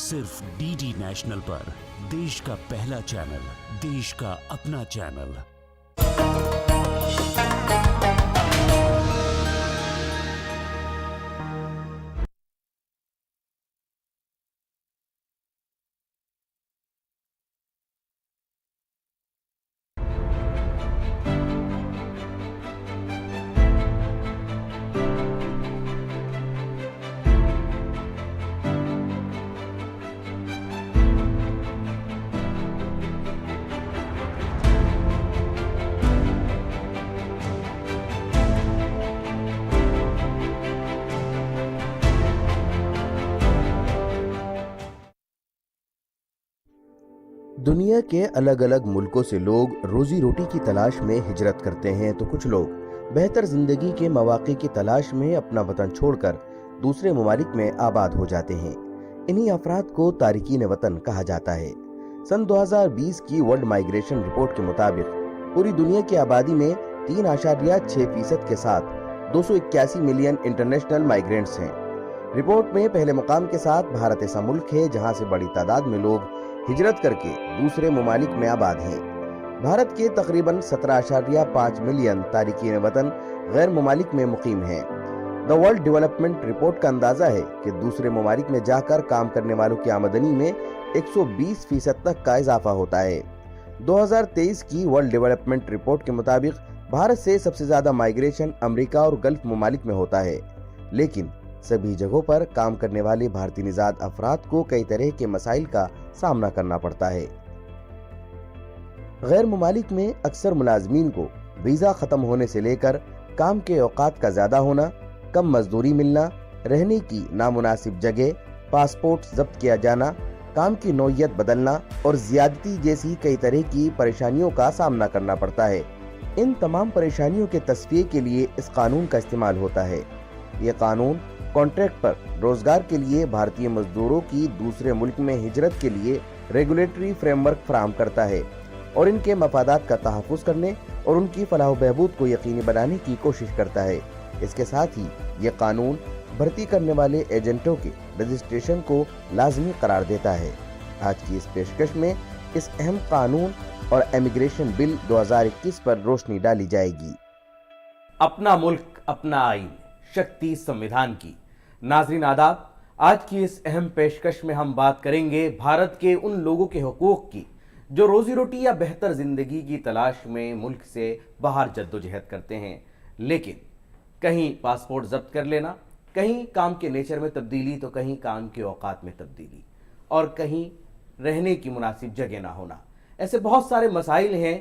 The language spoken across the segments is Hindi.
सिर्फ डीडी नेशनल पर, देश का पहला चैनल, देश का अपना चैनल। दुनिया के अलग अलग मुल्कों से लोग रोजी रोटी की तलाश में हिजरत करते हैं, तो कुछ लोग बेहतर जिंदगी के मौके की तलाश में अपना वतन छोड़कर दूसरे ममालिक में आबाद हो जाते हैं। इन्हीं अफराद को तारिकीन वतन कहा जाता है। सन 2020 की वर्ल्ड माइग्रेशन रिपोर्ट के मुताबिक पूरी दुनिया की आबादी में 3.6% के साथ 281 मिलियन इंटरनेशनल माइग्रेंट्स हैं। रिपोर्ट में पहले मुकाम के साथ भारत ऐसा मुल्क है जहां से बड़ी तादाद में लोग हिजरत करके दूसरे ममालिक में आबाद हैं। भारत के तकरीबन 17.5 मिलियन तारिकीन वतन गैर ममालिक में मुकीम हैं। द वर्ल्ड डेवलपमेंट रिपोर्ट का अंदाजा है कि दूसरे ममालिक में जाकर काम करने वालों की आमदनी में 120% तक का इजाफा होता है। 2023 की वर्ल्ड डेवलपमेंट रिपोर्ट के मुताबिक भारत से सबसे ज्यादा माइग्रेशन अमेरिका और गल्फ ममालिक में होता है, लेकिन सभी जगहों पर काम करने वाले भारतीय निजाद अफराद को कई तरह के मसाइल का सामना करना पड़ता है। गैर ममालिक में अक्सर मुलाजमीन को वीजा खत्म होने से लेकर काम के औकात का ज्यादा होना, कम मजदूरी मिलना, रहने की नामुनासिब जगह, पासपोर्ट जब्त किया जाना, काम की नौइयत बदलना और ज्यादती जैसी कई तरह की परेशानियों का सामना करना पड़ता है। इन तमाम परेशानियों के तस्फिये के लिए इस कानून का इस्तेमाल होता है। ये कानून कॉन्ट्रैक्ट पर रोजगार के लिए भारतीय मजदूरों की दूसरे मुल्क में हिजरत के लिए रेगुलेटरी फ्रेमवर्क फराहम करता है और इनके मफादात का तहफ़्फ़ुज़ करने और उनकी फलाह बहबूद को यकीनी बनाने की कोशिश करता है। इसके साथ ही ये कानून भर्ती करने वाले एजेंटों के रजिस्ट्रेशन को लाजमी करार देता है। आज की इस पेशकश में इस अहम कानून और इमिग्रेशन बिल 2021 पर रोशनी डाली जाएगी। अपना मुल्क अपना आइन, शक्ति संविधान की। नाज़रीन आदाब, आज की इस अहम पेशकश में हम बात करेंगे भारत के उन लोगों के हुकूक की जो रोजी रोटी या बेहतर जिंदगी की तलाश में मुल्क से बाहर जद्दोजहद करते हैं, लेकिन कहीं पासपोर्ट जब्त कर लेना, कहीं काम के नेचर में तब्दीली तो कहीं काम के औकात में तब्दीली और कहीं रहने की मुनासिब जगह ना होना। ऐसे बहुत सारे मसाइल हैं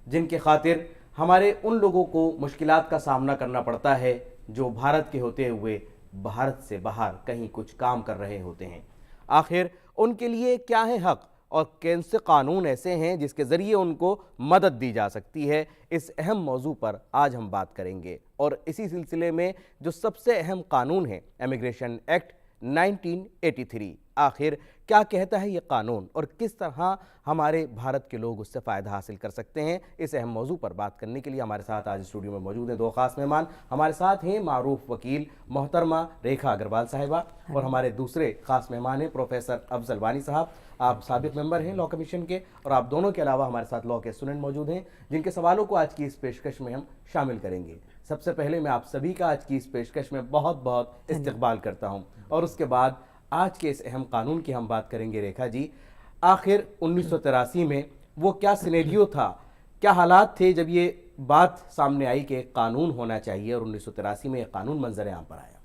जिनके खातिर हमारे उन लोगों को मुश्किलात का सामना करना पड़ता है जो भारत के होते हुए भारत से बाहर कहीं कुछ काम कर रहे होते हैं। आखिर उनके लिए क्या है हक और कौन से कानून ऐसे हैं जिसके ज़रिए उनको मदद दी जा सकती है, इस अहम मौजू पर आज हम बात करेंगे। और इसी सिलसिले में जो सबसे अहम कानून है इमिग्रेशन एक्ट 1983, आखिर क्या कहता है ये कानून और किस तरह हमारे भारत के लोग उससे फ़ायदा हासिल कर सकते हैं, इस अहम मौजू पर बात करने के लिए हमारे साथ आज स्टूडियो में मौजूद हैं दो ख़ास मेहमान। हमारे साथ हैं मारूफ वकील मोहतरमा रेखा अग्रवाल साहिबा और हमारे दूसरे ख़ास मेहमान हैं प्रोफेसर अफजल वानी साहब। आप साबिक मेंबर हैं लॉ कमीशन के और आप दोनों के अलावा हमारे साथ लॉ के स्टूडेंट मौजूद हैं जिनके सवालों को आज की इस पेशकश में हम शामिल करेंगे। सबसे पहले मैं आप सभी का आज की इस पेशकश में बहुत बहुत इस्तकबाल करता हूँ और उसके बाद आज के इस अहम कानून की हम बात करेंगे। रेखा जी, आखिर 1983 में वो क्या सिनेरियो था, क्या हालात थे जब ये बात सामने आई कि एक कानून होना चाहिए और 1983 में एक कानून मंजर आम पर आया?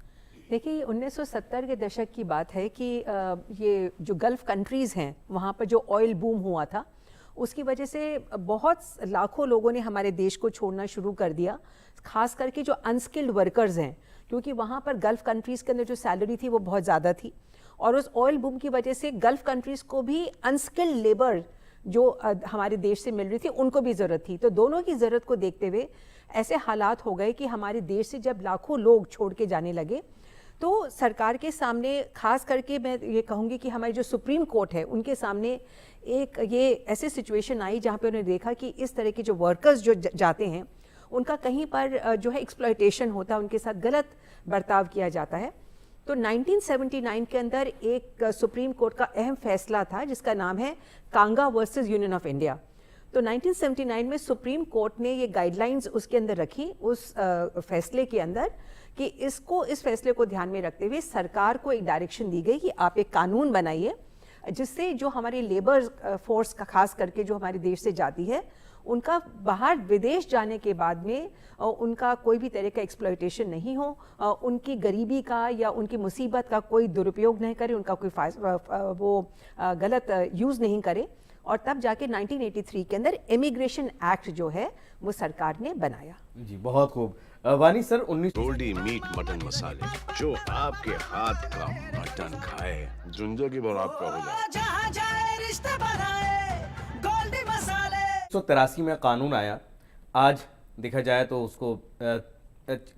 देखिए, 1970 के दशक की बात है कि ये जो गल्फ़ कंट्रीज़ हैं वहाँ पर जो ऑयल बूम हुआ था उसकी वजह से बहुत लाखों लोगों ने हमारे देश को छोड़ना शुरू कर दिया, ख़ास करके जो अनस्किल्ड वर्कर्स हैं, क्योंकि वहाँ पर गल्फ़ कंट्रीज़ के अंदर जो सैलरी थी वो बहुत ज़्यादा थी और उस ऑयल बूम की वजह से गल्फ़ कंट्रीज़ को भी अनस्किल्ड लेबर जो हमारे देश से मिल रही थी उनको भी ज़रूरत थी। तो दोनों की ज़रूरत को देखते हुए ऐसे हालात हो गए कि हमारे देश से जब लाखों लोग छोड़ के जाने लगे तो सरकार के सामने, खास करके मैं ये कहूँगी कि हमारी जो सुप्रीम कोर्ट है उनके सामने एक ये ऐसी सिचुएशन आई जहाँ पे उन्होंने देखा कि इस तरह के जो वर्कर्स जो जाते हैं उनका कहीं पर जो है एक्सप्लॉयटेशन होता है, उनके साथ गलत बर्ताव किया जाता है। तो 1979 के अंदर एक सुप्रीम कोर्ट का अहम फैसला था जिसका नाम है कांगा वर्सेस यूनियन ऑफ इंडिया। तो 1979 में सुप्रीम कोर्ट ने ये गाइडलाइंस उसके अंदर रखी, उस फैसले के अंदर, कि इस फैसले को ध्यान में रखते हुए सरकार को एक डायरेक्शन दी गई कि आप एक कानून बनाइए जिससे जो हमारी लेबर फोर्स का खास करके जो हमारे देश से जाती है, उनका बाहर विदेश जाने के बाद में उनका कोई भी तरह का एक्सप्लॉयटेशन नहीं हो, उनकी गरीबी का या उनकी मुसीबत का कोई दुरुपयोग नहीं करे, उनका कोई गलत यूज़ नहीं करे। और तब जाके 1983 के अंदर इमिग्रेशन एक्ट जो है वो सरकार ने बनाया। जी, बहुत खूब। वानी सर, 19 गोल्डी मीट मटन मसाले, जो आपके हाथ का मटन खाए जिंदगी भर आपका हो जाए। 1983 में कानून आया। आज देखा जाए तो उसको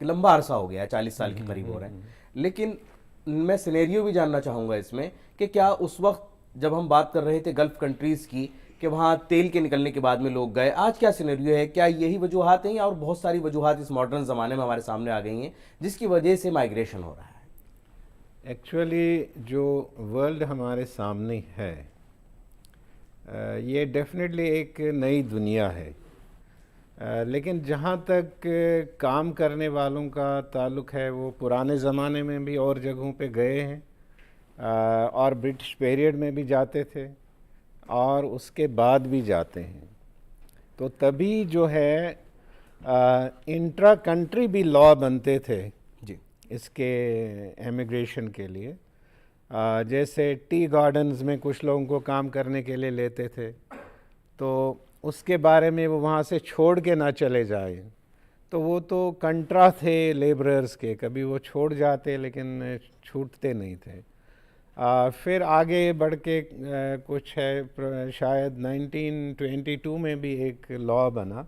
लंबा अरसा हो गया, 40 साल के करीब हो रहे हैं। लेकिन मैं सिनेरियो भी जानना चाहूँगा इसमें कि क्या उस वक्त जब हम बात कर रहे थे गल्फ कंट्रीज़ की कि वहाँ तेल के निकलने के बाद में लोग गए, आज क्या सिनेरियो है? क्या यही वजूहात हैं या और बहुत सारी वजूहात इस मॉडर्न ज़माने में हमारे सामने आ गई हैं जिसकी वजह से माइग्रेशन हो रहा है? एक्चुअली जो वर्ल्ड हमारे सामने है ये डेफिनेटली एक नई दुनिया है, लेकिन जहाँ तक काम करने वालों का ताल्लुक़ है वो पुराने ज़माने में भी और जगहों पे गए हैं और ब्रिटिश पीरियड में भी जाते थे और उसके बाद भी जाते हैं। तो तभी जो है इंट्रा कंट्री भी लॉ बनते थे जी, इसके इमिग्रेशन के लिए। जैसे टी गार्डन्स में कुछ लोगों को काम करने के लिए लेते थे, तो उसके बारे में वो वहाँ से छोड़ के ना चले जाए, तो वो तो कंट्रा थे लेबरर्स के, कभी वो छोड़ जाते लेकिन छूटते नहीं थे। फिर आगे बढ़ के कुछ है, शायद 1922 में भी एक लॉ बना,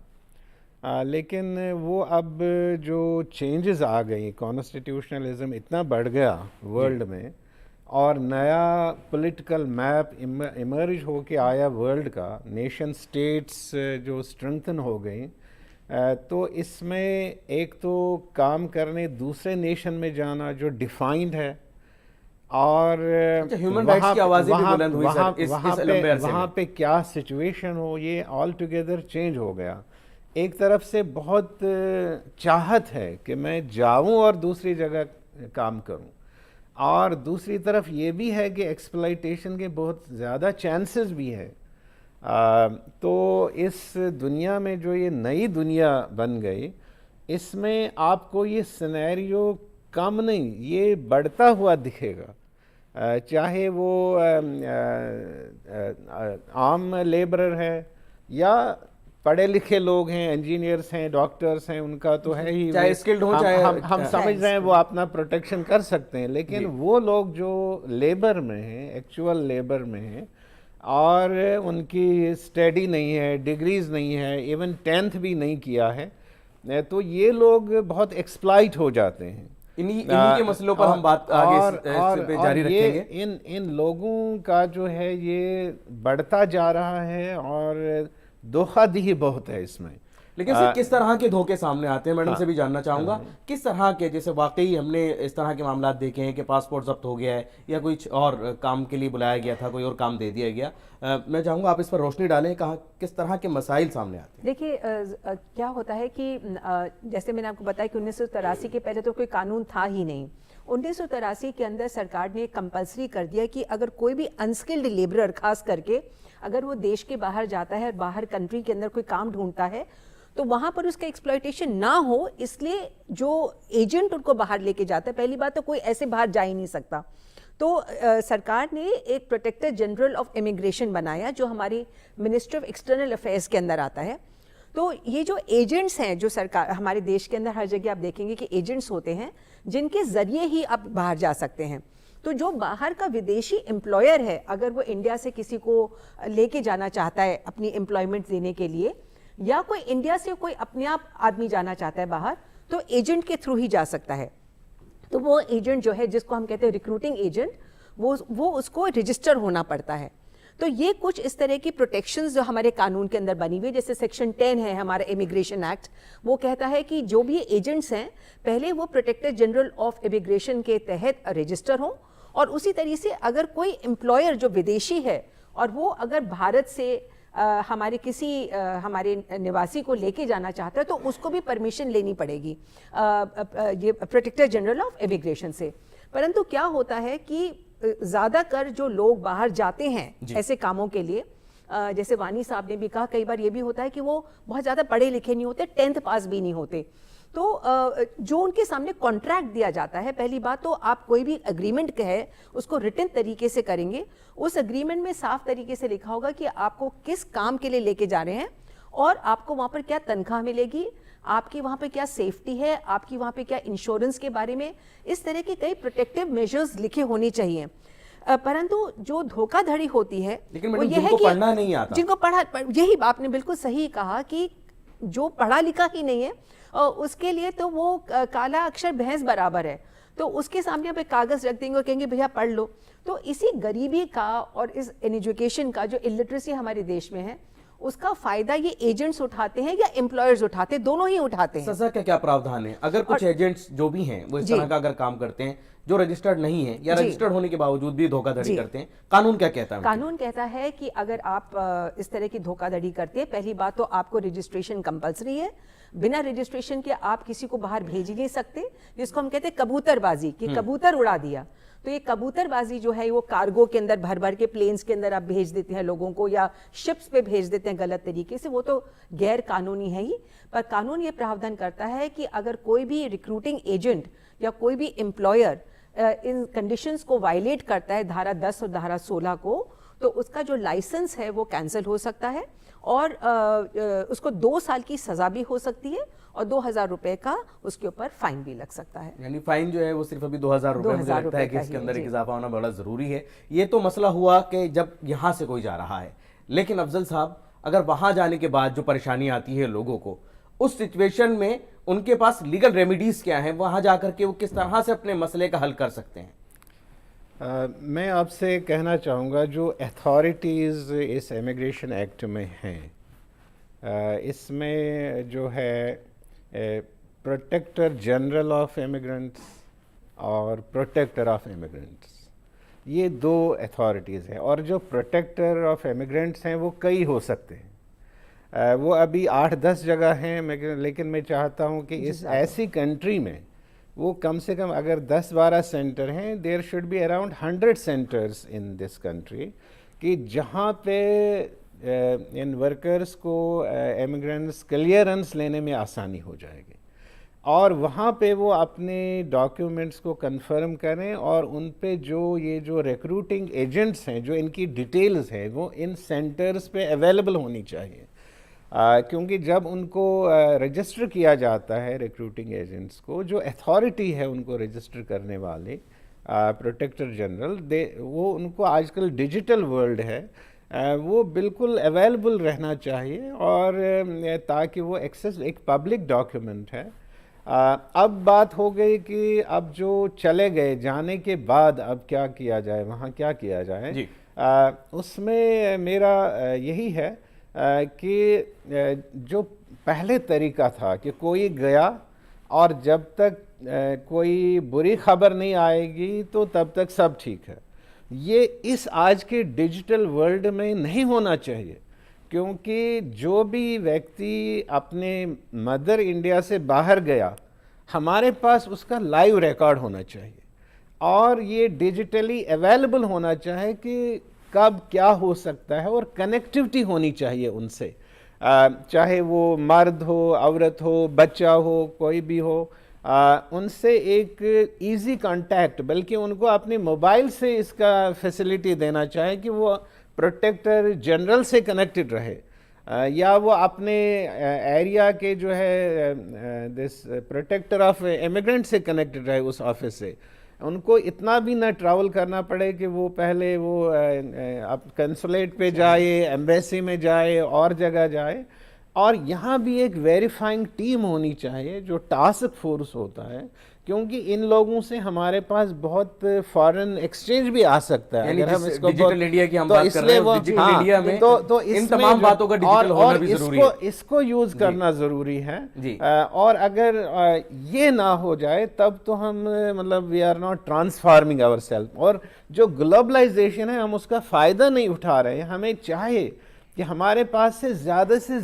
लेकिन वो अब जो चेंजेस आ गई, कॉन्स्टिट्यूशनलिज्म इतना बढ़ गया वर्ल्ड में और नया पॉलिटिकल मैप इमर्ज हो के आया वर्ल्ड का, नेशन स्टेट्स जो स्ट्रेंथन हो गई, तो इसमें एक तो काम करने दूसरे नेशन में जाना जो डिफाइंड है, और ह्यूमन राइट्स की आवाज़ें भी बुलंद हुई सर इस लंबे अरसे में। वहाँ पे क्या सिचुएशन हो, ये ऑल टुगेदर चेंज हो गया। एक तरफ से बहुत चाहत है कि मैं जाऊं और दूसरी जगह काम करूं, और दूसरी तरफ ये भी है कि एक्सप्लॉयटेशन के बहुत ज़्यादा चांसेस भी है। तो इस दुनिया में जो ये नई दुनिया बन गई, इसमें आपको ये सिनेरियो कम नहीं, ये बढ़ता हुआ दिखेगा। चाहे वो आम लेबरर है या पढ़े लिखे लोग हैं, इंजीनियर्स हैं, डॉक्टर्स हैं, उनका तो है ही, चाहे स्किल्ड हो, चाहे हम समझ रहे हैं वो अपना प्रोटेक्शन कर सकते हैं। लेकिन वो लोग जो लेबर में हैं, एक्चुअल लेबर में हैं, और उनकी स्टडी नहीं है, डिग्रीज नहीं है, इवन 10th भी नहीं किया है, तो ये लोग बहुत एक्सप्लॉइट हो जाते हैं। इन्हीं के मसलों पर हम बात आगे जारी रखेंगे। इन लोगों का जो है ये बढ़ता जा रहा है और धोखाधड़ी बहुत है इसमें। लेकिन सर किस तरह के धोखे सामने आते हैं, मैडम से भी जानना चाहूंगा, किस तरह के, जैसे वाकई हमने इस तरह के मामला देखे हैं कि पासपोर्ट जब्त हो गया है या कुछ और काम के लिए बुलाया गया था, कोई और काम दे दिया गया। मैं चाहूंगा आप इस पर रोशनी डालें, कहाँ किस तरह के मसाइल सामने आते हैं? देखिए, क्या होता है कि जैसे मैंने आपको बताया कि 1983 के पहले तो कोई कानून था ही नहीं। 1983 के अंदर सरकार ने कंपलसरी कर दिया कि अगर कोई भी अनस्किल्ड लेबरर, खास करके अगर वो देश के बाहर जाता है और बाहर कंट्री के अंदर कोई काम ढूंढता है, तो वहाँ पर उसका एक्सप्लॉयटेशन ना हो, इसलिए जो एजेंट उनको बाहर लेके जाता है, पहली बात तो कोई ऐसे बाहर जा ही नहीं सकता। तो सरकार ने एक प्रोटेक्टर जनरल ऑफ इमिग्रेशन बनाया जो हमारी मिनिस्ट्री ऑफ एक्सटर्नल अफेयर्स के अंदर आता है। तो ये जो एजेंट्स हैं, जो सरकार, हमारे देश के अंदर हर जगह आप देखेंगे कि एजेंट्स होते हैं जिनके जरिए ही आप बाहर जा सकते हैं। तो जो बाहर का विदेशी एम्प्लॉयर है, अगर वो इंडिया से किसी को लेके जाना चाहता है अपनी एम्प्लॉयमेंट देने के लिए, या कोई इंडिया से कोई अपने आप आदमी जाना चाहता है बाहर, तो एजेंट के थ्रू ही जा सकता है। तो वो एजेंट जो है, जिसको हम कहते हैं रिक्रूटिंग एजेंट, वो उसको रजिस्टर होना पड़ता है। तो ये कुछ इस तरह की प्रोटेक्शंस जो हमारे कानून के अंदर बनी हुई है, जैसे सेक्शन 10 है हमारा इमिग्रेशन एक्ट, वो कहता है कि जो भी एजेंट्स हैं पहले वो प्रोटेक्टर जनरल ऑफ इमिग्रेशन के तहत रजिस्टर हों, और उसी तरीके से अगर कोई एम्प्लॉयर जो विदेशी है और वो अगर भारत से हमारे किसी हमारे निवासी को लेके जाना चाहता है तो उसको भी परमिशन लेनी पड़ेगी ये प्रोटेक्टर जनरल ऑफ इमिग्रेशन से। परंतु क्या होता है कि ज़्यादातर जो लोग बाहर जाते हैं ऐसे कामों के लिए, जैसे वानी साहब ने भी कहा, कई बार ये भी होता है कि वो बहुत ज़्यादा पढ़े लिखे नहीं होते, 10th पास भी नहीं होते, तो जो उनके सामने कॉन्ट्रैक्ट दिया जाता है, पहली बात तो आप कोई भी एग्रीमेंट है उसको रिटन तरीके से करेंगे, उस एग्रीमेंट में साफ तरीके से लिखा होगा कि आपको किस काम के लिए लेके जा रहे हैं और आपको वहाँ पर क्या तनख्वाह मिलेगी, आपकी वहाँ पे क्या सेफ्टी है, आपकी वहाँ पे क्या इंश्योरेंस के बारे में, इस तरह के कई प्रोटेक्टिव मेजर्स लिखे होने चाहिए। परंतु जो धोखाधड़ी होती है लेकिन वो मैडम ये है जिनको कि पढ़ना नहीं आता, जिनको पढ़ा, यही आपने बिल्कुल सही कहा कि जो पढ़ा लिखा ही नहीं है उसके लिए तो वो काला अक्षर भैंस बराबर है, तो उसके सामने आप एक कागज रख देंगे और कहेंगे भैया पढ़ लो। तो इसी गरीबी का और इस एजुकेशन का जो इलिटरेसी हमारे देश में है उसका फायदा ये एजेंट्स उठाते हैं या एम्प्लॉयर्स उठाते हैं, दोनों ही उठाते हैं। सजा का क्या प्रावधान है अगर कुछ एजेंट्स जो भी हैं वो इस तरह का अगर काम करते हैं जो रजिस्टर्ड नहीं है या रजिस्टर्ड होने के बावजूद भी धोखाधड़ी करते हैं, कानून क्या कहता है? कानून कहता है कि अगर आप इस तरह की धोखाधड़ी करते हैं, पहली बात तो आपको रजिस्ट्रेशन कंपलसरी है, बिना रजिस्ट्रेशन के आप किसी को बाहर भेज ही नहीं सकते, जिसको हम कहते हैं कबूतरबाजी, कि कबूतर उड़ा दिया। तो ये कबूतरबाजी जो है वो कार्गो के अंदर भर भर के प्लेन्स के अंदर आप भेज देते हैं लोगों को या शिप्स पे भेज देते हैं गलत तरीके से, वो तो गैर कानूनी है ही। पर कानून ये प्रावधान करता है कि अगर कोई भी रिक्रूटिंग एजेंट या कोई भी एम्प्लॉयर इन कंडीशंस को वायलेट करता है, धारा 10 और धारा 16 को, तो उसका जो लाइसेंस है वो कैंसिल हो सकता है और उसको 2 साल की सजा भी हो सकती है और 2000 रुपए का उसके ऊपर फाइन भी लग सकता है। यानी फाइन जो है वो सिर्फ अभी 2000 रुपए, मुझे लगता है कि इसके अंदर एक जी। इजाफा होना बड़ा जरूरी है। ये तो मसला हुआ कि जब यहाँ से कोई जा रहा है, लेकिन अफजल साहब अगर वहां जाने के बाद जो परेशानी आती है लोगों को, उस सिचुएशन में उनके पास लीगल रेमेडीज क्या है, वहां जाकर के वो किस तरह से अपने मसले का हल कर सकते हैं? मैं आपसे कहना चाहूँगा जो अथॉरिटीज़ इस इमिग्रेशन एक्ट में हैं, इसमें जो है प्रोटेक्टर जनरल ऑफ इमिग्रेंट्स और प्रोटेक्टर ऑफ इमिग्रेंट्स, ये 2 अथॉरिटीज़ हैं। और जो प्रोटेक्टर ऑफ इमिग्रेंट्स हैं वो कई हो सकते हैं, वो अभी 8-10 जगह हैं, लेकिन मैं चाहता हूँ कि इस ऐसी कंट्री में वो कम से कम अगर 10-12 सेंटर हैं, there should be around 100 centres in this country, कि जहाँ पे इन वर्कर्स को इमिग्रेंट्स क्लियरेंस लेने में आसानी हो जाएगी और वहाँ पे वो अपने डॉक्यूमेंट्स को कंफर्म करें और उन पे जो रिक्रूटिंग एजेंट्स हैं, जो इनकी डिटेल्स हैं, वो इन सेंटर्स पे अवेलेबल होनी चाहिए। क्योंकि जब उनको रजिस्टर किया जाता है रिक्रूटिंग एजेंट्स को, जो अथॉरिटी है उनको रजिस्टर करने वाले प्रोटेक्टर जनरल, वो उनको आजकल डिजिटल वर्ल्ड है, वो बिल्कुल अवेलेबल रहना चाहिए और ताकि वो एक्सेस एक पब्लिक डॉक्यूमेंट है। अब बात हो गई कि अब जो चले गए, जाने के बाद अब क्या किया जाए, वहाँ क्या किया जाए जी। उसमें मेरा यही है कि जो पहले तरीका था कि कोई गया और जब तक कोई बुरी खबर नहीं आएगी तो तब तक सब ठीक है, ये इस आज के डिजिटल वर्ल्ड में नहीं होना चाहिए। क्योंकि जो भी व्यक्ति अपने मदर इंडिया से बाहर गया, हमारे पास उसका लाइव रिकॉर्ड होना चाहिए और ये डिजिटली अवेलेबल होना चाहिए कि कब क्या हो सकता है और कनेक्टिविटी होनी चाहिए उनसे, चाहे वो मर्द हो, औरत हो, बच्चा हो, कोई भी हो, उनसे एक इजी कांटेक्ट, बल्कि उनको अपने मोबाइल से इसका फैसिलिटी देना चाहिए कि वो प्रोटेक्टर जनरल से कनेक्टेड रहे, या वो अपने एरिया के जो है दिस प्रोटेक्टर ऑफ इमिग्रेंट से कनेक्टेड रहे उस ऑफिस से। उनको इतना भी ना ट्रैवल करना पड़े कि वो पहले वो अब कंसुलेट पे जाए, एम्बेसी में जाए और जगह जाए। और यहाँ भी एक वेरीफाइंग टीम होनी चाहिए, जो टास्क फोर्स होता है, क्योंकि इन लोगों से हमारे पास बहुत फॉरेन एक्सचेंज भी आ सकता है यानी अगर हम जिस इसको डिजिटल इंडिया की हम बात कर रहे हैं, उस डिजिटल इंडिया में तो इन इसमें तमाम बातों का डिजिटल होना भी जरूरी है। इसको यूज करना जरूरी है जी। और अगर ये ना हो जाए तब तो हम मतलब we are not transforming ourselves, और जो ग्लोबलाइजेशन है हम उसका फायदा नहीं उठा रहे हैं। हमें चाहिए कि हमारे पास से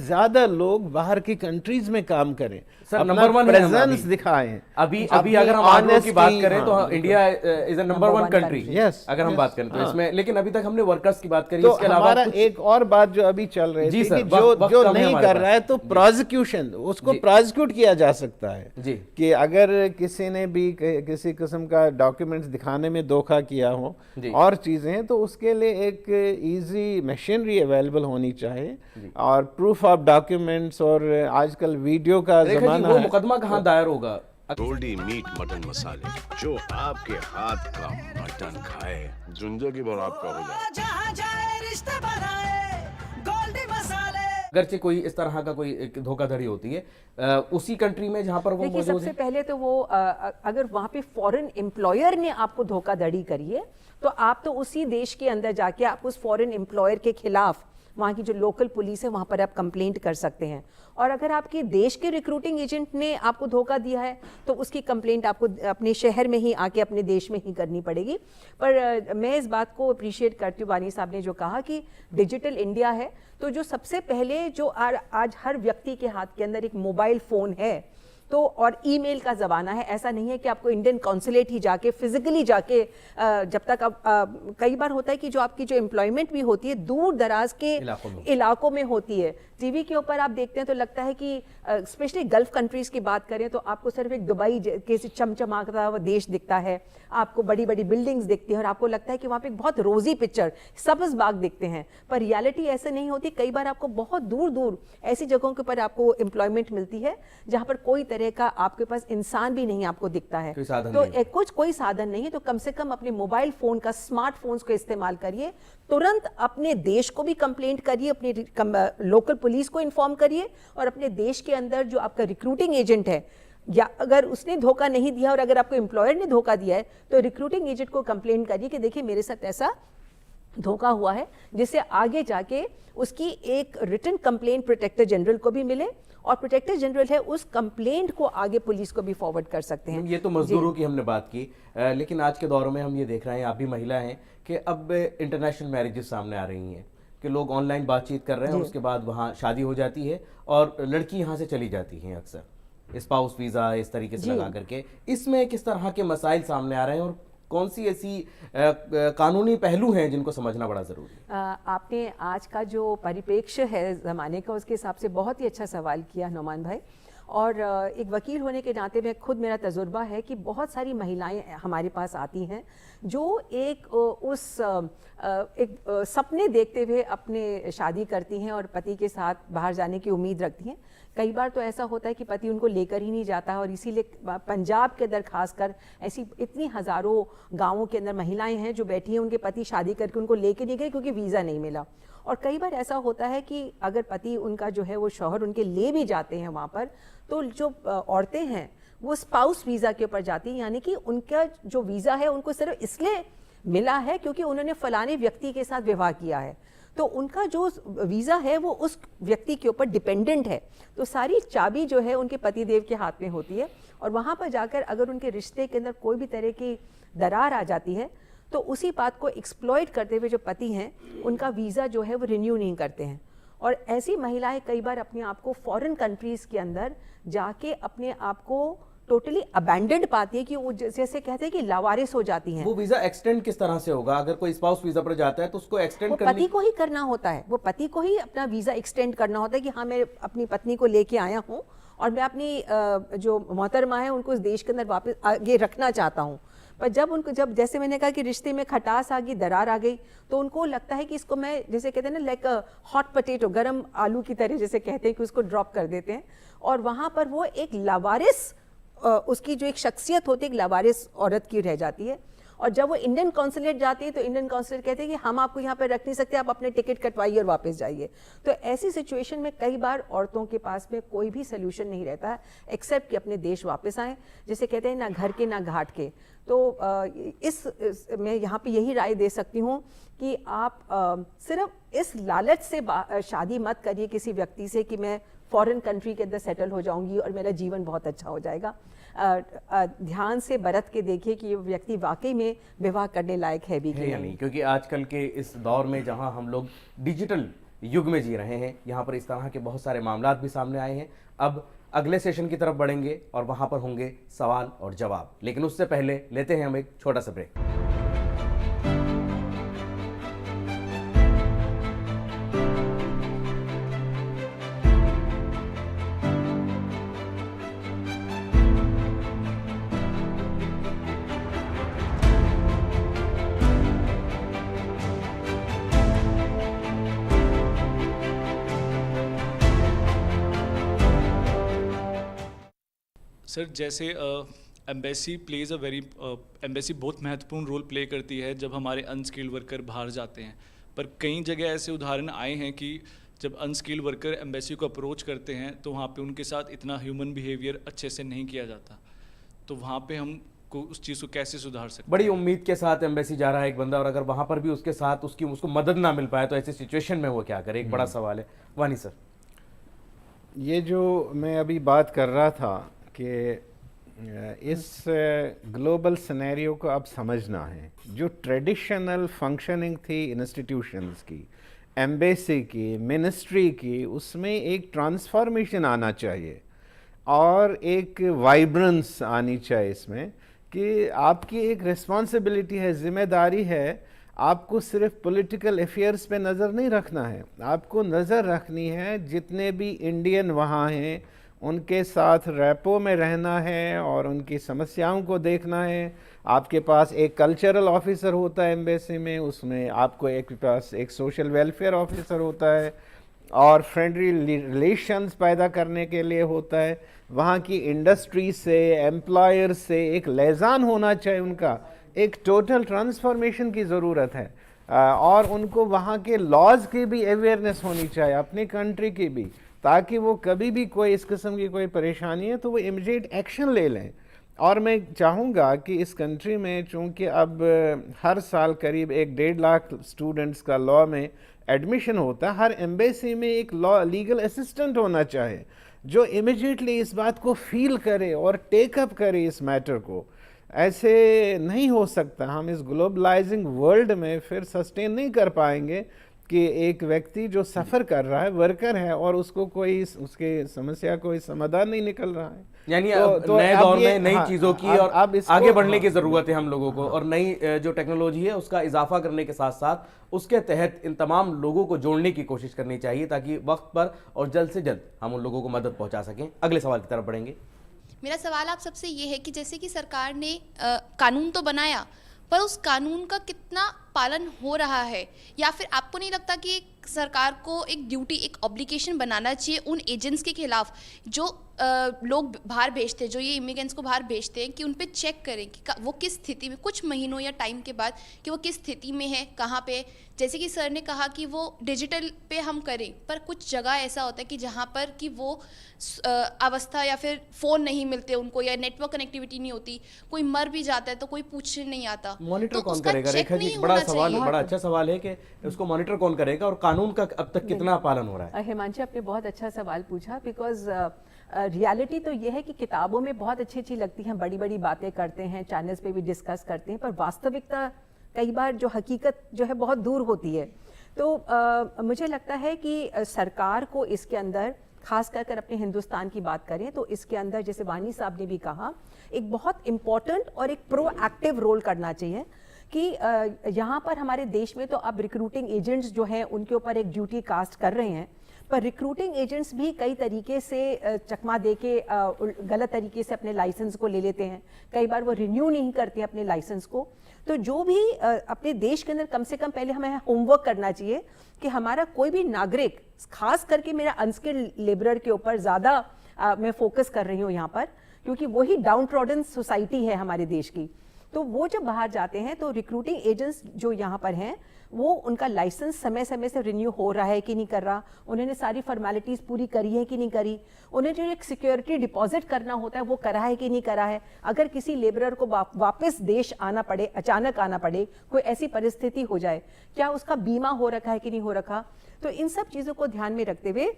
ज्यादा लोग बाहर की कंट्रीज में काम करें, सर, अपना नंबर 1 प्रेजेंस दिखाएं। अभी अपनी अगर हम आंकड़ों की बात honesty, करें तो हाँ, India is a number 1 country. Yes, अगर हम yes, बात करें तो हाँ। इसमें, लेकिन अभी तक हमने वर्कर्स की बात करी, तो इसके अलावा हमारा कुछ एक और बात जो अभी चल रही जी थी सर, कि वक्त जो कम है नहीं हमारे कर पास। रहा है तो प्रोसिक्यूशन, उसको जी। प्रोसिक्यूट किया जा सकता है जी। कि अगर किसी ने भी किसी किस्म का डॉक्यूमेंट्स दिखाने में धोखा किया हो जी। और चीजें हैं, तो उसके लिए एक इजी मशीनरी अवेलेबल होनी चाहिए और प्रूफ ऑफ डॉक्यूमेंट्स, और आजकल वीडियो का रेखा जी, जमाना वो है। मुकदमा कहाँ दायर होगा? गोल्डी मीट मटन मसाले, जो आपके हाथ का मटन खाए जिंदगी भर आपका हो जाए। जहाँ जाए रिश्ते बनाए गोल्डी मसाले। अगरचे कोई इस तरह का कोई एक धोखाधड़ी होती है उसी कंट्री में जहां पर वो देखिए, मौजूद सबसे है। पहले तो वो अगर वहाँ पे फॉरेन एम्प्लॉयर ने आपको धोखाधड़ी करी है तो आप तो उसी देश के अंदर जाके आप उस फॉरेन एम्प्लॉयर के खिलाफ वहाँ की जो लोकल पुलिस है वहाँ पर आप कंप्लेंट कर सकते हैं। और अगर आपके देश के रिक्रूटिंग एजेंट ने आपको धोखा दिया है तो उसकी कंप्लेंट आपको अपने शहर में ही आके अपने देश में ही करनी पड़ेगी। पर मैं इस बात को अप्रिशिएट करती हूँ, वानी साहब ने जो कहा कि डिजिटल इंडिया है, तो जो सबसे पहले जो आज हर व्यक्ति के हाथ के अंदर एक मोबाइल फ़ोन है, तो और ईमेल का ज़माना है। ऐसा नहीं है कि आपको इंडियन कॉन्सुलेट ही जाके फिजिकली जाके जब तक आप कई बार होता है कि जो आपकी जो एम्प्लॉयमेंट भी होती है दूर दराज के इलाकों में होती है। टीवी के ऊपर आप देखते हैं तो लगता है कि स्पेशली गल्फ कंट्रीज की बात करें तो आपको सिर्फ एक दुबई कैसे चमचमाता हुआ देश दिखता है, आपको बड़ी बड़ी बिल्डिंग्स दिखती हैं और आपको लगता है कि वहाँ पे एक बहुत रोजी पिक्चर सब्ज बाग दिखते हैं। पर रियलिटी ऐसे नहीं होती। कई बार आपको बहुत दूर दूर ऐसी जगहों के ऊपर आपको एम्प्लॉयमेंट मिलती है जहाँ पर कोई तरह का आपके पास इंसान भी नहीं आपको दिखता है, तो कोई साधन नहीं है। तो कम से कम अपने मोबाइल फोन का, स्मार्टफोन्स को इस्तेमाल करिए, तुरंत अपने देश को भी कंप्लेंट करिए, अपने लोकल पुलिस को इन्फॉर्म करिए, और अपने देश के अंदर जो आपका रिक्रूटिंग एजेंट है या अगर उसने धोखा नहीं दिया और अगर आपको एम्प्लॉयर ने धोखा दिया है तो रिक्रूटिंग एजेंट को कंप्लेंट करिए कि देखिए मेरे साथ ऐसा धोखा हुआ है, जिससे आगे जाके उसकी एक रिटन कंप्लेंट प्रोटेक्टर जनरल को भी मिले और प्रोटेक्टर जनरल है उस कंप्लेंट को आगे पुलिस को भी फॉरवर्ड कर सकते हैं। ये तो मजदूरों की हमने बात की, लेकिन आज के दौर में हम ये देख रहे हैं, आप भी महिला हैं, कि अब इंटरनेशनल मैरिजेस सामने आ रही हैं कि लोग ऑनलाइन बातचीत कर रहे हैं और उसके बाद वहाँ शादी हो जाती है और लड़की यहाँ से चली जाती हैं अक्सर स्पाउस वीज़ा इस तरीके से लगा करके। इसमें किस तरह के मसाइल सामने आ रहे हैं और कौन सी ऐसी कानूनी पहलू हैं जिनको समझना बड़ा ज़रूरी है? आपने आज का जो परिप्रेक्ष्य है ज़माने का उसके हिसाब से बहुत ही अच्छा सवाल किया नौमान भाई। और एक वकील होने के नाते में खुद मेरा तजुर्बा है कि बहुत सारी महिलाएं हमारे पास आती हैं जो एक सपने देखते हुए अपने शादी करती हैं और पति के साथ बाहर जाने की उम्मीद रखती हैं। कई बार तो ऐसा होता है कि पति उनको लेकर ही नहीं जाता और इसीलिए पंजाब के अंदर खासकर ऐसी इतनी हज़ारों गाँवों के अंदर महिलाएं हैं जो बैठी हैं, उनके पति शादी करके उनको लेके नहीं गए क्योंकि वीज़ा नहीं मिला। और कई बार ऐसा होता है कि अगर पति उनका जो है वो शौहर उनके ले भी जाते हैं वहाँ पर, तो जो औरतें हैं वो स्पाउस वीज़ा के ऊपर जाती हैं, यानी कि उनका जो वीज़ा है उनको सिर्फ इसलिए मिला है क्योंकि उन्होंने फलाने व्यक्ति के साथ विवाह किया है, तो उनका जो वीज़ा है वो उस व्यक्ति के ऊपर डिपेंडेंट है। तो सारी चाबी जो है उनके पतिदेव के हाथ में होती है और वहाँ पर जाकर अगर उनके रिश्ते के अंदर कोई भी तरह की दरार आ जाती है तो उसी बात को एक्सप्लॉइट करते हुए जो पति हैं उनका वीज़ा जो है वो रिन्यू नहीं करते हैं। और ऐसी महिलाएं कई बार अपने आप को फॉरेन कंट्रीज़ के अंदर जाके अपने आप को टोटली अबैंडन्ड पाती है कि वो जैसे कहते हैं कि लावारिस हो जाती हैं। वो वीज़ा एक्सटेंड किस तरह से होगा? अगर कोई स्पाउस वीज़ा पर जाता है तो उसको एक्सटेंड वो पति को ही करना होता है, वो पति को ही अपना वीज़ा एक्सटेंड करना होता है कि हाँ मैं अपनी पत्नी को लेके आया हूँ और मैं अपनी जो मोहतरमा है उनको इस देश के अंदर वापस आगे रखना चाहता हूँ। पर जब जैसे मैंने कहा कि रिश्ते में खटास आ गई, दरार आ गई, तो उनको लगता है कि इसको मैं जैसे कहते हैं ना लाइक हॉट पोटैटो, गरम आलू की तरह जैसे कहते हैं कि उसको ड्रॉप कर देते हैं और वहाँ पर वो एक लावारिस उसकी जो एक शख्सियत होती है एक लावारिस औरत की रह जाती है। और जब वो इंडियन कॉन्सुलेट जाती है तो इंडियन कॉन्सुलेट कहते हैं कि हम आपको यहाँ पर रख नहीं सकते, आप अपने टिकट कटवाइए और वापस जाइए। तो ऐसी सिचुएशन में कई बार औरतों के पास में कोई भी सोल्यूशन नहीं रहता है एक्सेप्ट कि अपने देश वापस आएँ। जैसे कहते हैं ना घर के ना घाट के। तो मैं यहाँ पे यही राय दे सकती हूँ कि आप सिर्फ इस लालच से शादी मत करिए किसी व्यक्ति से कि मैं फॉरेन कंट्री के अंदर सेटल हो जाऊंगी और मेरा जीवन बहुत अच्छा हो जाएगा। ध्यान से बरत के देखिए कि ये व्यक्ति वाकई में विवाह करने लायक है भी कि या नहीं, क्योंकि आजकल के इस दौर में जहां हम लोग डिजिटल युग में जी रहे हैं, यहाँ पर इस तरह के बहुत सारे मामलात भी सामने आए हैं। अब अगले सेशन की तरफ बढ़ेंगे और वहां पर होंगे सवाल और जवाब, लेकिन उससे पहले लेते हैं हम एक छोटा सा ब्रेक। सर जैसे embassy plays a very embassy बहुत महत्वपूर्ण रोल प्ले करती है जब हमारे अनस्किल्ड वर्कर बाहर जाते हैं, पर कई जगह ऐसे उदाहरण आए हैं कि जब अनस्किल्ड वर्कर एम्बेसी को अप्रोच करते हैं तो वहाँ पे उनके साथ इतना ह्यूमन बिहेवियर अच्छे से नहीं किया जाता, तो वहाँ पे हम को उस चीज़ को कैसे सुधार सकते हैं? बड़ी उम्मीद के साथ एम्बेसी जा रहा है एक बंदा, और अगर वहाँ पर भी उसके साथ उसको मदद ना मिल पाए तो ऐसी सिचुएशन में वो क्या करे? एक बड़ा सवाल है। वानी सर, ये जो मैं अभी बात कर रहा था कि इस ग्लोबल सिनेरियो को अब समझना है। जो ट्रेडिशनल फंक्शनिंग थी इंस्टीट्यूशंस की, एम्बेसी की, मिनिस्ट्री की, उसमें एक ट्रांसफॉर्मेशन आना चाहिए और एक वाइब्रेंस आनी चाहिए इसमें कि आपकी एक रिस्पॉन्सिबिलिटी है, जिम्मेदारी है, आपको सिर्फ पॉलिटिकल अफेयर्स पे नज़र नहीं रखना है, आपको नज़र रखनी है जितने भी इंडियन वहाँ हैं उनके साथ रैपो में रहना है और उनकी समस्याओं को देखना है। आपके पास एक कल्चरल ऑफिसर होता है एम्बेसी में, उसमें आपको एक पास एक सोशल वेलफेयर ऑफिसर होता है और फ्रेंडली रिलेशंस पैदा करने के लिए होता है। वहाँ की इंडस्ट्री से, एम्प्लॉयर से एक लिएज़ान होना चाहिए, उनका एक टोटल ट्रांसफॉर्मेशन की ज़रूरत है और उनको वहाँ के लॉज की भी अवेयरनेस होनी चाहिए, अपनी कंट्री की भी, ताकि वो कभी भी कोई इस किस्म की कोई परेशानी है तो वो इमीडिएट एक्शन ले लें। और मैं चाहूँगा कि इस कंट्री में चूँकि अब हर साल करीब 1-1.5 लाख स्टूडेंट्स का लॉ में एडमिशन होता है, हर एम्बेसी में एक लॉ लीगल असिस्टेंट होना चाहिए जो इमीडिएटली इस बात को फील करे और टेकअप करे इस मैटर को। ऐसे नहीं हो सकता, हम इस ग्लोबलाइजिंग वर्ल्ड में फिर सस्टेन नहीं कर पाएंगे कि एक व्यक्ति जो सफ़र कर रहा है, वर्कर है, और उसको कोई उसके समस्या कोई समाधान नहीं निकल रहा है। यानी तो नए दौर में नई चीज़ों की और आगे बढ़ने की ज़रूरत है हम लोगों को, और नई जो टेक्नोलॉजी है उसका इजाफा करने के साथ साथ उसके तहत इन तमाम लोगों को जोड़ने की कोशिश करनी चाहिए ताकि वक्त पर और जल्द से जल्द हम उन लोगों को मदद पहुंचा सकें। अगले सवाल की तरफ बढ़ेंगे। मेरा सवाल आप सबसे ये है कि जैसे कि सरकार ने कानून तो बनाया, पर उस कानून का कितना पालन हो रहा है, या फिर आपको नहीं लगता कि सरकार को एक ड्यूटी, एक ऑब्लिगेशन बनाना चाहिए उन एजेंट्स के खिलाफ जो लोग बाहर भेजते हैं, जो ये इमिग्रेंट्स को बाहर भेजते हैं, कि उन पे चेक करें कि वो किस स्थिति में, कुछ महीनों या टाइम के बाद, कि वो किस स्थिति में है, कहाँ पे। जैसे कि सर ने कहा कि वो डिजिटल पे हम करें, पर कुछ जगह ऐसा होता है कि जहाँ पर कि वो अवस्था या फिर फ़ोन नहीं मिलते उनको, या नेटवर्क कनेक्टिविटी नहीं होती, कोई मर भी जाता है तो कोई पूछने नहीं आता। मॉनिटर तो कौन उसका करेगा? चेक रेखा जी, नहीं बड़ा होना सवाल, चाहिए। बड़ा अच्छा सवाल है कि उसको मॉनिटर कौन करेगा और कानून का अब तक कितना पालन हो रहा है? हिमांशी, आपने बहुत अच्छा सवाल पूछा, बिकॉज रियलिटी तो ये है कि किताबों में बहुत अच्छी अच्छी लगती हैं, बड़ी बड़ी बातें करते हैं, चैनल्स पे भी डिस्कस करते हैं, पर वास्तविकता कई बार जो हकीकत जो है बहुत दूर होती है। तो मुझे लगता है कि सरकार को इसके अंदर, खास कर अपने हिंदुस्तान की बात करें तो इसके अंदर, जैसे वानी साहब ने भी कहा, एक बहुत इम्पॉर्टेंट और एक प्रोएक्टिव रोल करना चाहिए कि यहाँ पर हमारे देश में तो अब रिक्रूटिंग एजेंट्स जो हैं उनके ऊपर एक ड्यूटी कास्ट कर रहे हैं, पर रिक्रूटिंग एजेंट्स भी कई तरीके से चकमा दे के गलत तरीके से अपने लाइसेंस को ले लेते हैं, कई बार वो रिन्यू नहीं करते अपने लाइसेंस को। तो जो भी अपने देश के अंदर कम से कम पहले हमें होमवर्क करना चाहिए कि हमारा कोई भी नागरिक, खास करके मेरा अनस्किल्ड लेबरर के ऊपर ज़्यादा मैं फोकस कर रही हूँ यहाँ पर, क्योंकि वही डाउन ट्रॉडन सोसाइटी है हमारे देश की। तो वो जब बाहर जाते हैं तो रिक्रूटिंग एजेंट्स जो यहाँ पर हैं वो उनका लाइसेंस समय समय से रिन्यू हो रहा है कि नहीं कर रहा, उन्होंने सारी फॉर्मेलिटीज़ पूरी करी है कि नहीं करी, उन्हें जो एक सिक्योरिटी डिपॉजिट करना होता है वो करा है कि नहीं करा है। अगर किसी लेबरर को वापस देश आना पड़े, अचानक आना पड़े, कोई ऐसी परिस्थिति हो जाए, क्या उसका बीमा हो रखा है कि नहीं हो रखा। तो इन सब चीज़ों को ध्यान में रखते हुए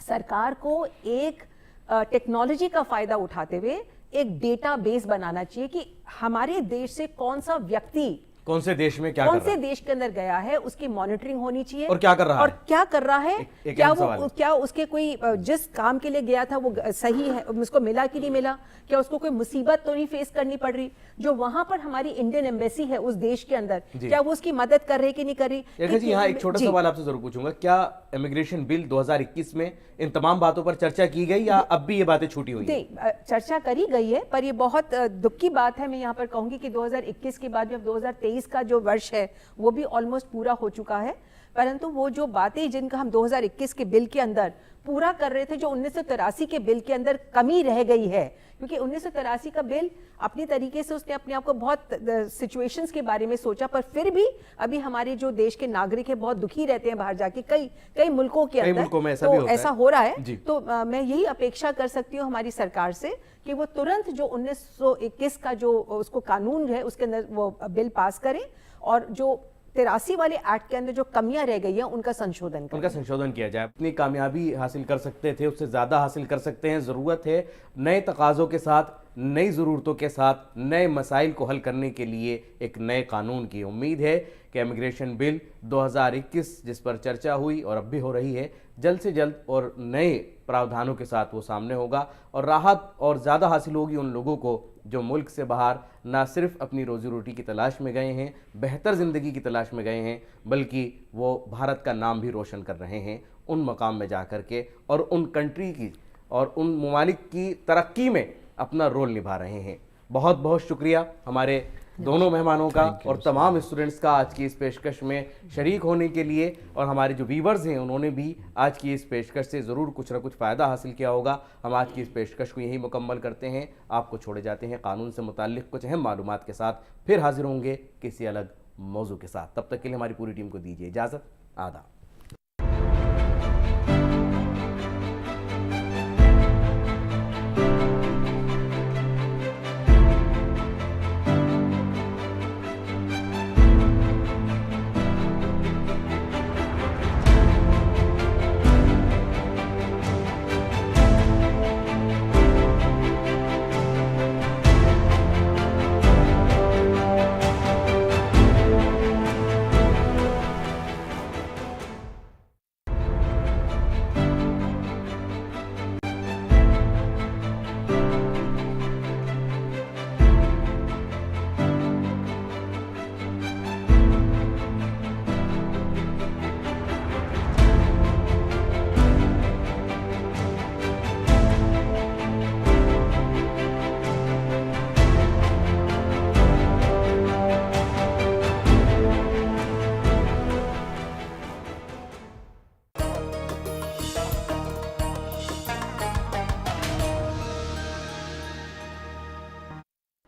सरकार को एक टेक्नोलॉजी का फ़ायदा उठाते हुए एक डेटाबेस बनाना चाहिए कि हमारे देश से कौन सा व्यक्ति कौन से देश में क्या कौन कर रहा से देश के अंदर गया है, उसकी मॉनिटरिंग होनी चाहिए और क्या कर रहा और है? क्या कर रहा है, एक क्या अहम सवाल वो है। क्या उसके कोई जिस काम के लिए गया था वो सही है, उसको मिला कि नहीं मिला, क्या उसको कोई मुसीबत तो नहीं फेस करनी पड़ रही। जो वहां पर हमारी इंडियन एम्बेसी है उस देश के अंदर, क्या वो उसकी मदद कर रही कि नहीं कर रही। रेखा जी, यहाँ एक छोटा जी। सवाल आपसे जरूर पूछूंगा, क्या इमिग्रेशन बिल 2021 में इन तमाम बातों पर चर्चा की गई या अब भी ये बातें छूटी हुई हैं? नहीं, चर्चा करी गई है, पर ये बहुत दुख की बात है। मैं यहाँ पर कहूंगी कि 2021 के बाद जब 2023 का जो वर्ष है वो भी ऑलमोस्ट पूरा हो चुका है, परंतु वो जो बातें जिनका हम 2021 के बिल के अंदर पूरा कर रहे थे, जो 1983 के बिल के अंदर कमी रह गई है, क्योंकि 1983 का बिल अपनी तरीके से उसने अपने आप को बहुत सिचुएशंस के बारे में सोचा, पर फिर भी अभी हमारे जो देश के नागरिक है बहुत दुखी रहते हैं बाहर जाके, कई मुल्कों के अंदर मुल्कों में ऐसा तो भी होता है। ऐसा हो रहा है। जी। तो मैं यही अपेक्षा कर सकती हूँ हमारी सरकार से कि वो तुरंत जो 1921 का जो उसको कानून है उसके अंदर वो बिल पास करें और जो 83 वाले एक्ट के अंदर जो कमियां रह गई हैं उनका संशोधन करें। उनका संशोधन किया जाए। अपनी कामयाबी हासिल कर सकते थे, उससे ज़्यादा हासिल कर सकते हैं। ज़रूरत है नए तकाज़ों के साथ, नई ज़रूरतों के साथ, नए मसाइल को हल करने के लिए एक नए कानून की उम्मीद है कि इमिग्रेशन बिल 2021 जिस पर चर्चा हुई और अब भी हो रही है, जल्द से जल्द और नए प्रावधानों के साथ वो सामने होगा और राहत और ज़्यादा हासिल होगी उन लोगों को जो मुल्क से बाहर ना सिर्फ अपनी रोजी रोटी की तलाश में गए हैं, बेहतर ज़िंदगी की तलाश में गए हैं, बल्कि वो भारत का नाम भी रोशन कर रहे हैं उन मकाम में जा कर के और उन कंट्री की और उन ममालिक की तरक्की में अपना रोल निभा रहे हैं। बहुत बहुत शुक्रिया हमारे दोनों मेहमानों का और तमाम स्टूडेंट्स का आज की इस पेशकश में शरीक होने के लिए, और हमारे जो व्यूवर्स हैं उन्होंने भी आज की इस पेशकश से ज़रूर कुछ ना कुछ फ़ायदा हासिल किया होगा। हम आज की इस पेशकश को यहीं मुकम्मल करते हैं, आपको छोड़े जाते हैं कानून से मुताल्लिक़ कुछ अहम मालूमात के साथ। फिर हाजिर होंगे किसी अलग मौजू के साथ। तब तक के लिए हमारी पूरी टीम को दीजिए इजाज़त। आदाब।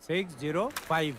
Six zero five.